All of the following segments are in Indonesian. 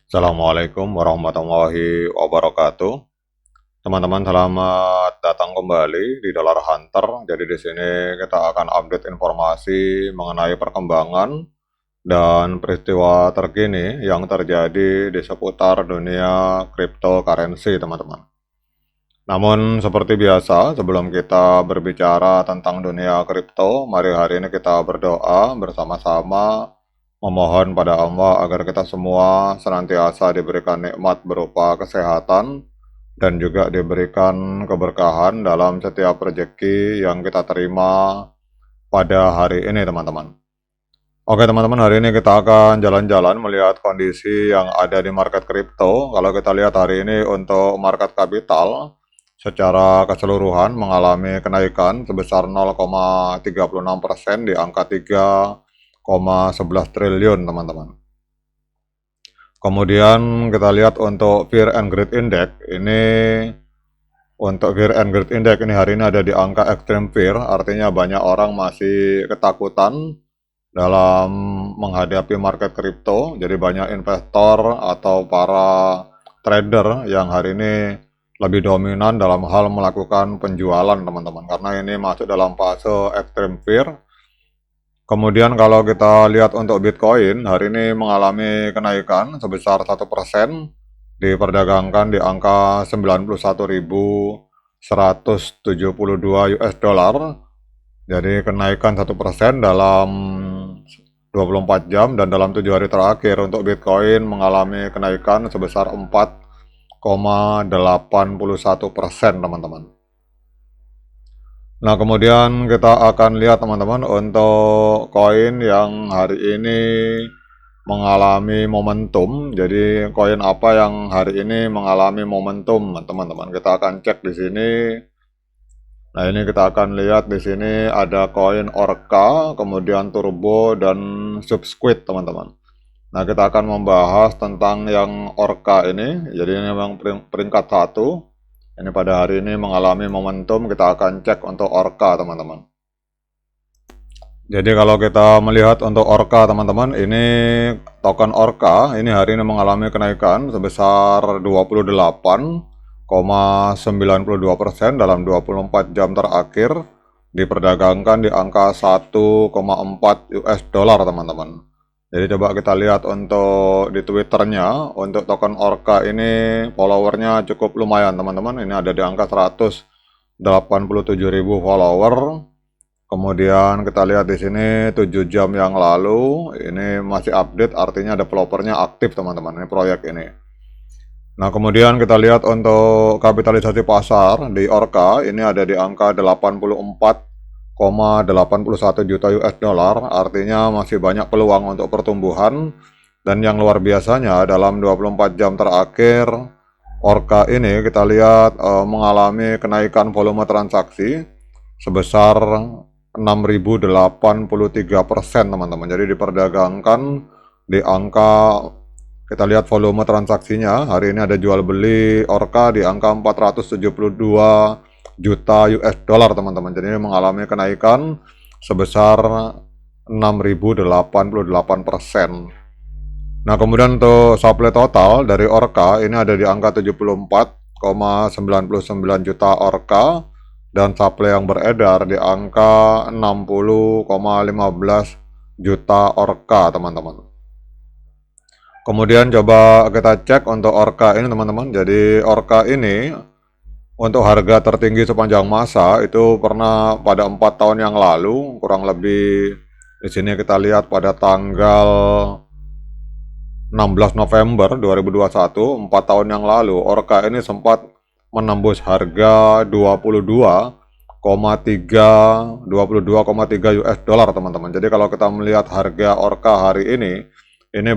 Assalamualaikum warahmatullahi wabarakatuh. Teman-teman, selamat datang kembali di Dollar Hunter. Jadi di sini kita akan update informasi mengenai perkembangan dan peristiwa terkini yang terjadi di seputar dunia cryptocurrency, teman-teman. Namun seperti biasa, sebelum kita berbicara tentang dunia kripto, mari hari ini kita berdoa bersama-sama memohon pada Allah agar kita semua senantiasa diberikan nikmat berupa kesehatan dan juga diberikan keberkahan dalam setiap rezeki yang kita terima pada hari ini, teman-teman. Oke teman-teman, hari ini kita akan jalan-jalan melihat kondisi yang ada di market kripto. Kalau kita lihat hari ini untuk market kapital secara keseluruhan mengalami kenaikan sebesar 0,36% di angka 3,11 triliun, teman-teman. Kemudian kita lihat untuk Fear and Greed Index ini. Untuk Fear and Greed Index ini hari ini ada di angka Extreme Fear, artinya banyak orang masih ketakutan dalam menghadapi market kripto. Jadi banyak investor atau para trader yang hari ini lebih dominan dalam hal melakukan penjualan, teman-teman, karena ini masuk dalam fase Extreme Fear. Kemudian kalau kita lihat untuk Bitcoin, hari ini mengalami kenaikan sebesar 1%, diperdagangkan di angka 91.172 US dollar. Jadi kenaikan 1% dalam 24 jam, dan dalam 7 hari terakhir untuk Bitcoin mengalami kenaikan sebesar 4,81%, teman-teman. Nah, kemudian kita akan lihat, teman-teman, untuk koin yang hari ini mengalami momentum. Jadi koin apa yang hari ini mengalami momentum, teman-teman? Kita akan cek di sini. Nah, ini kita akan lihat di sini ada koin Orca, kemudian Turbo dan Subsquid, teman-teman. Nah, kita akan membahas tentang yang Orca ini. Jadi ini memang peringkat 1. Ini pada hari ini mengalami momentum. Kita akan cek untuk Orca, teman-teman. Jadi kalau kita melihat untuk Orca, teman-teman, ini token Orca ini hari ini mengalami kenaikan sebesar 28,92% dalam 24 jam terakhir, diperdagangkan di angka 1,4 US dollar, teman-teman. Jadi coba kita lihat untuk di Twitternya, untuk token Orca ini followernya cukup lumayan, teman-teman. Ini ada di angka 187.000 follower. Kemudian kita lihat di sini 7 jam yang lalu, ini masih update, artinya developernya aktif, teman-teman, ini proyek ini. Nah, kemudian kita lihat untuk kapitalisasi pasar di Orca, ini ada di angka 84,81 juta US dollar, artinya masih banyak peluang untuk pertumbuhan. Dan yang luar biasanya, dalam 24 jam terakhir Orca ini kita lihat mengalami kenaikan volume transaksi sebesar 6.083%, teman-teman. Jadi diperdagangkan di angka, kita lihat volume transaksinya hari ini ada jual beli Orca di angka 472 juta US dollar, teman-teman. Jadi ini mengalami kenaikan sebesar 6.088%. Nah, kemudian untuk supply total dari Orca ini ada di angka 74,99 juta Orca, dan supply yang beredar di angka 60,15 juta Orca, teman-teman. Kemudian coba kita cek untuk Orca ini, teman-teman. Jadi Orca ini untuk harga tertinggi sepanjang masa itu pernah pada 4 tahun yang lalu, kurang lebih di sini kita lihat pada tanggal 16 November 2021, 4 tahun yang lalu, Orca ini sempat menembus harga 22,3 US dollar, teman-teman. Jadi kalau kita melihat harga Orca hari ini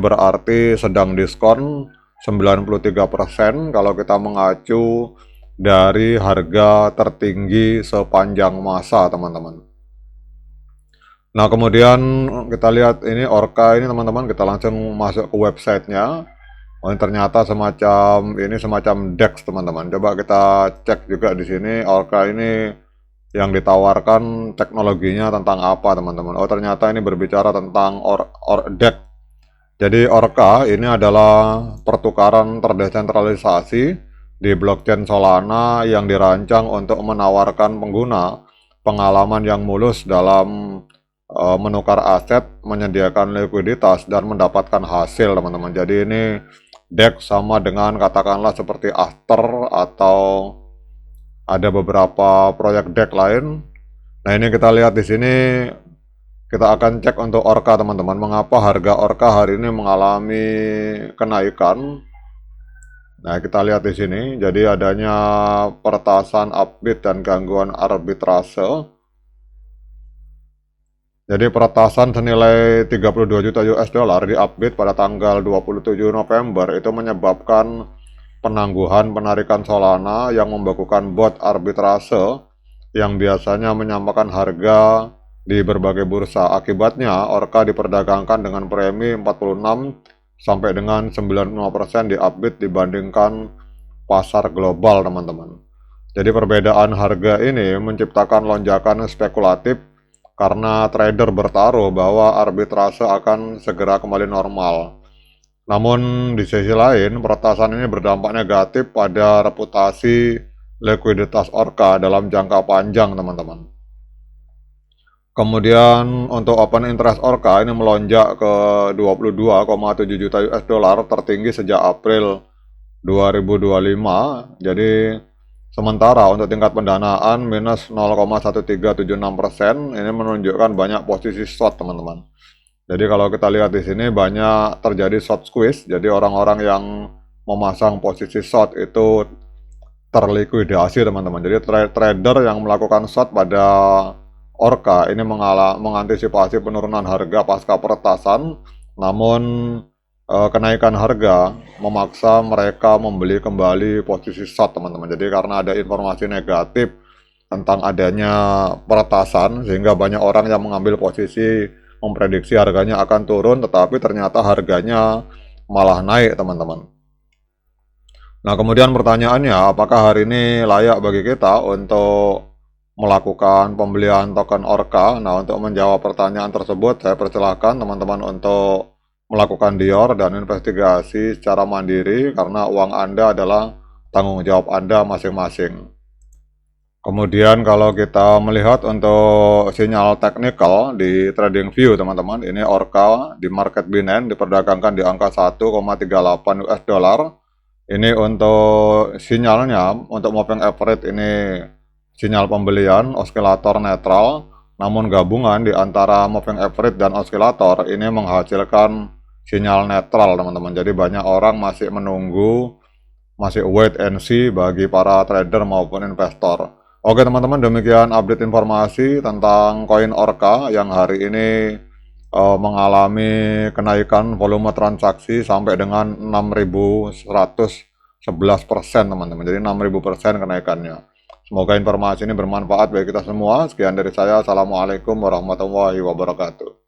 berarti sedang diskon 93% kalau kita mengacu dari harga tertinggi sepanjang masa, teman-teman. Nah, kemudian kita lihat ini Orca ini, teman-teman, kita langsung masuk ke websitenya. Oh, ini ternyata semacam DEX, teman-teman. Coba kita cek juga di sini Orca ini yang ditawarkan teknologinya tentang apa, teman-teman. Oh, ternyata ini berbicara tentang DEX, Jadi Orca ini adalah pertukaran terdesentralisasi di blockchain Solana yang dirancang untuk menawarkan pengguna pengalaman yang mulus dalam menukar aset, menyediakan likuiditas, dan mendapatkan hasil, teman-teman. Jadi ini DEX sama dengan katakanlah seperti After atau ada beberapa proyek DEX lain. Nah, ini kita lihat di sini. Kita akan cek untuk Orca, teman-teman. Mengapa harga Orca hari ini mengalami kenaikan? Nah, kita lihat di sini. Jadi adanya peretasan upbid dan gangguan arbitrase. Jadi peretasan senilai 32 juta US dollar di upbid pada tanggal 27 November itu menyebabkan penangguhan penarikan Solana yang membekukan bot arbitrase yang biasanya menyampaikan harga di berbagai bursa. Akibatnya, Orca diperdagangkan dengan premi 46 sampai dengan 95% di upbid dibandingkan pasar global, teman-teman. Jadi perbedaan harga ini menciptakan lonjakan spekulatif karena trader bertaruh bahwa arbitrase akan segera kembali normal. Namun di sisi lain, peretasan ini berdampak negatif pada reputasi likuiditas Orca dalam jangka panjang, teman-teman. Kemudian untuk open interest Orca ini melonjak ke 22,7 juta US dollar, tertinggi sejak April 2025. Jadi sementara untuk tingkat pendanaan minus 0,1376%, ini menunjukkan banyak posisi short, teman-teman. Jadi kalau kita lihat di sini banyak terjadi short squeeze. Jadi orang-orang yang memasang posisi short itu terlikuidasi, teman-teman. Jadi trader yang melakukan short pada Orca ini mengantisipasi penurunan harga pasca peretasan, namun kenaikan harga memaksa mereka membeli kembali posisi short, teman-teman. Jadi karena ada informasi negatif tentang adanya peretasan, sehingga banyak orang yang mengambil posisi memprediksi harganya akan turun, tetapi ternyata harganya malah naik, teman-teman. Nah, kemudian pertanyaannya, apakah hari ini layak bagi kita untuk melakukan pembelian token Orca? Nah, untuk menjawab pertanyaan tersebut, saya persilahkan teman-teman untuk melakukan dior dan investigasi secara mandiri, karena uang Anda adalah tanggung jawab Anda masing-masing. Kemudian kalau kita melihat untuk sinyal teknikal di TradingView, teman-teman, ini Orca di market Binance diperdagangkan di angka 1,38 US dollar. Ini untuk sinyalnya, untuk moving average ini sinyal pembelian osilator netral, namun gabungan di antara moving average dan osilator ini menghasilkan sinyal netral, teman-teman. Jadi banyak orang masih menunggu, masih wait and see bagi para trader maupun investor. Oke, teman-teman, demikian update informasi tentang koin Orca yang hari ini mengalami kenaikan volume transaksi sampai dengan 6.111%, teman-teman. Jadi 6.000% kenaikannya. Semoga informasi ini bermanfaat bagi kita semua. Sekian dari saya. Assalamualaikum warahmatullahi wabarakatuh.